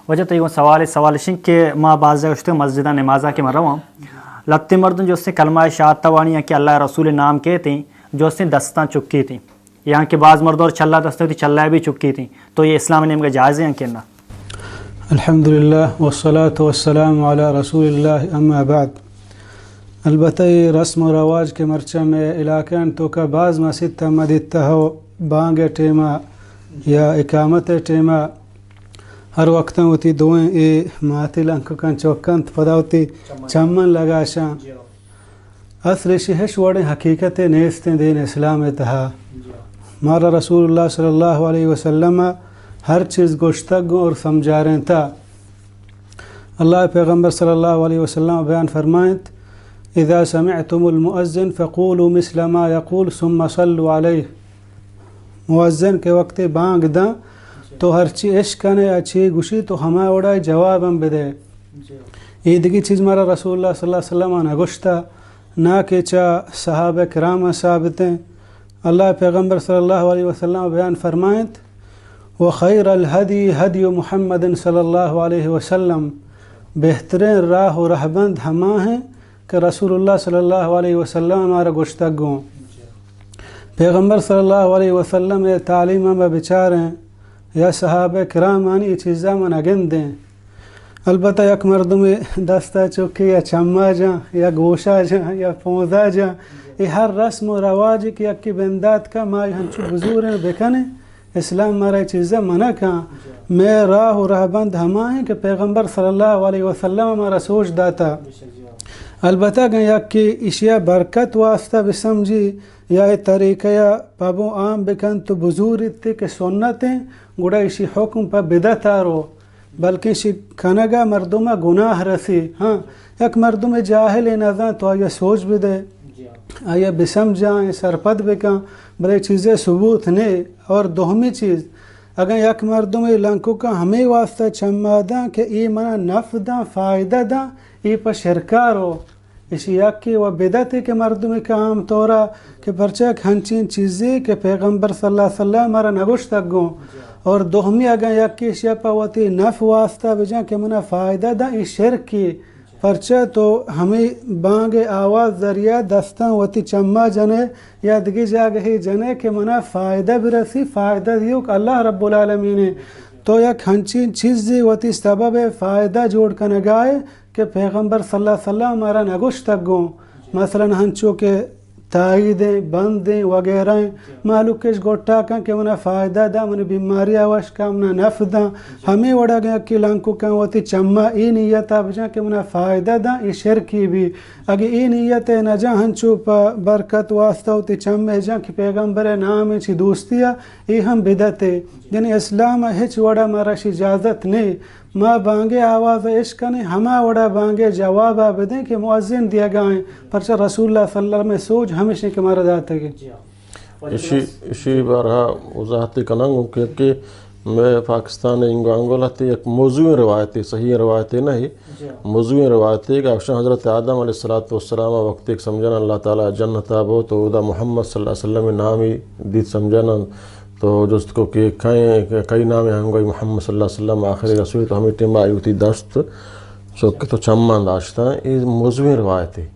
وجہ تو یہ سوال شنگ کہ ما بعض جگہ مسجدہ نمازہ کے مروا لتی مردن جو اس نے کلمہ شہادت توانی کہ اللہ رسول نام کہتے ہیں جو اس نے دستاں چکی تھیں یہاں کے بعض مردوں اور چلا دستے ہوتی چلا بھی چکی تھیں تو یہ اسلام نیم کا جائز ہے کہ نہ؟ الحمدللہ والصلاة والسلام علی رسول اللہ اما بعد. البتہ یہ رسم و رواج کے مرچہ میں علاقہ تو کا بعض مسجد مددتا ہو بانگ ٹیما یا اقامت ٹیما ہر وقت ہوتی دوئیں اے ماتی لنکو کن چوکن پدا ہوتی چمن لگا شاں اصل شہش وڑیں حقیقت نیستیں دین اسلام تہا. مارا رسول اللہ صلی اللہ علیہ وسلم ہر چیز گوشتگوں اور سمجھا رہے تھا. اللہ پیغمبر صلی اللہ علیہ وسلم بیان فرمائیں اذا سمعتم المؤذن فقولوا مثل ما يقول ثم صلوا علیہ. مؤذن کے وقت بانگ داں تو ہر چی عشقنے اچھی گوشی تو ہمیں اڑائے جواب ہم بدے. ایدگی چیز مارا رسول اللہ صلی اللہ علیہ وسلم نگوشتا نہ کہ چا صحابہ کرام ثابتیں. اللہ پیغمبر صلی اللہ علیہ وسلم بیان فرمائیں وخیر الہدی ہدی محمد صلی اللہ علیہ وسلم. بہترین راہ و رہبند ہما ہیں کہ رسول اللہ صلی اللہ علیہ وسلم ہمارا گوشتگوں. پیغمبر صلی اللہ علیہ وسلم یہ تعلیم ہم بچاریں یا صحابہ کرام آنی یہ چیزاں من اگن دیں. البتہ یک مردم دستہ چکی یا چمہ جاں یا گوشہ جاں یا پونزہ جاں یہ ہر رسم و رواج کی اکی بندات کا مائی ہنچو بزوریں بکنے اسلام مارا چیزیں منع کھاں. میں راہ و رہبند ہما ہیں کہ پیغمبر صلی اللہ علیہ وسلم ہمارا سوچ داتا. البتہ کہ یکی اشیاء برکت واسطہ بسمجھی یا طریقہ یا پابو عام بکن تو بزوری تھی کہ سنتیں گوڑا اسی حکم پا بدت آرو بلکہ اسی کھنگا مردمہ گناہ رسی. ہاں یک مردم جاہل نظر تو آیا سوچ بھی دے آیا بسمجھائیں سرپد بکن بلے چیزیں ثبوت نہیں. اور دوہمی چیز اگر یک مردم لنکو کا ہمیں واسطہ چمہ داں کہ ای منہ نفع داں فائدہ داں ای پا شرکارو اسی یکی و بدت ہے کہ مردم کا عام طورا کہ پرچک ہنچین چیزیں کہ پیغمبر صلی اللہ علیہ وسلم ہمارا نگوش تک گوں. اور دوہمی اگر یکی اشیاء پا واتی نفع واسطہ بجاں کہ منہ فائدہ دا ای شرک کی پرچہ تو ہمیں بانگ آواز ذریعہ دستان واتی چمہ جنے یا دگی جاگہی جنے کہ منہ فائدہ برسی فائدہ دیو کہ اللہ رب العالمین ہے. تو یک ہنچین چیزیں واتی سبب فائدہ جوڑ کنگائے کہ پیغمبر صلی اللہ علیہ وسلم ہمارا نگوش تک گوں. مثلا ہنچو کہ تائیدیں بندیں وغیرہ معلوم کش گوٹا کن کہ منہ فائدہ دا منہ بیماری آواش کا منہ نفع دا ہمیں وڑا گیا کہ لانکو کن واتی چمہ ای نیتا بجا کہ منہ فائدہ دا ای شرکی بھی. اگر ای نیت نجا ہنچو پا برکت واسطہ ہوتی چمہ جا کہ پیغمبر نام چی دوستیا ای ہم بدت ہے. یعنی اسلام ہچ وڑا مراش اجازت نہیں ما بانگے آواز عشق نے ہما وڑا بانگے جواب آبدیں کہ مؤذن دیا گائیں پرچہ رسول اللہ صلی اللہ علیہ وسلم سوچ ہمیشہ کے مارا داتا ہے. اسی بارہا وضاحتی کننگوں کہ میں پاکستان انگولا تھی ایک موضوع روایتی صحیح روایتی نہیں موضوع روایتی کہ افشان حضرت آدم علیہ السلام وقت ایک سمجھنا اللہ تعالیٰ جنت آبو تو دا محمد صلی اللہ علیہ وسلم نامی دیت سمجھنا تو جست کو کہ کئی نام ہیں گوئی محمد صلی اللہ علیہ وسلم آخری رسول تو ہمیں ٹیم آئی ہوتی دست چوکے تو چمان داشتا ہے. یہ موضوع روایت ہے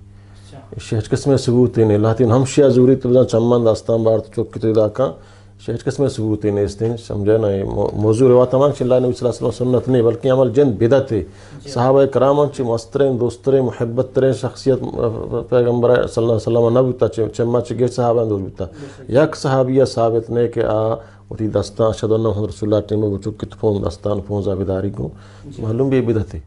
شہج قسم ثبوت نہیں اللہ تین ہم شیعہ ضروری تو چمان داستان بار تو چوکے تو کا شہج قسم ثبوت نہیں اس دن سمجھے نا موضوع روایت ہمان چھ اللہ نبی صلی اللہ علیہ وسلم سنت نہیں بلکہ عمل جن بدت ہے. صحابہ کرامن چھ مسترین دوسترین محبت ترین شخصیت پیغمبر صلی اللہ علیہ وسلم نبی تا چمہ چھ گیر صحابہ دوست بیتا یک صحابیہ ثابت نہیں کہ وتی دستان اشہد ان محمد رسول اللہ ٹیم وہ چوکے تو پون دستان پون زابداری کو معلوم بھی بدت ہے.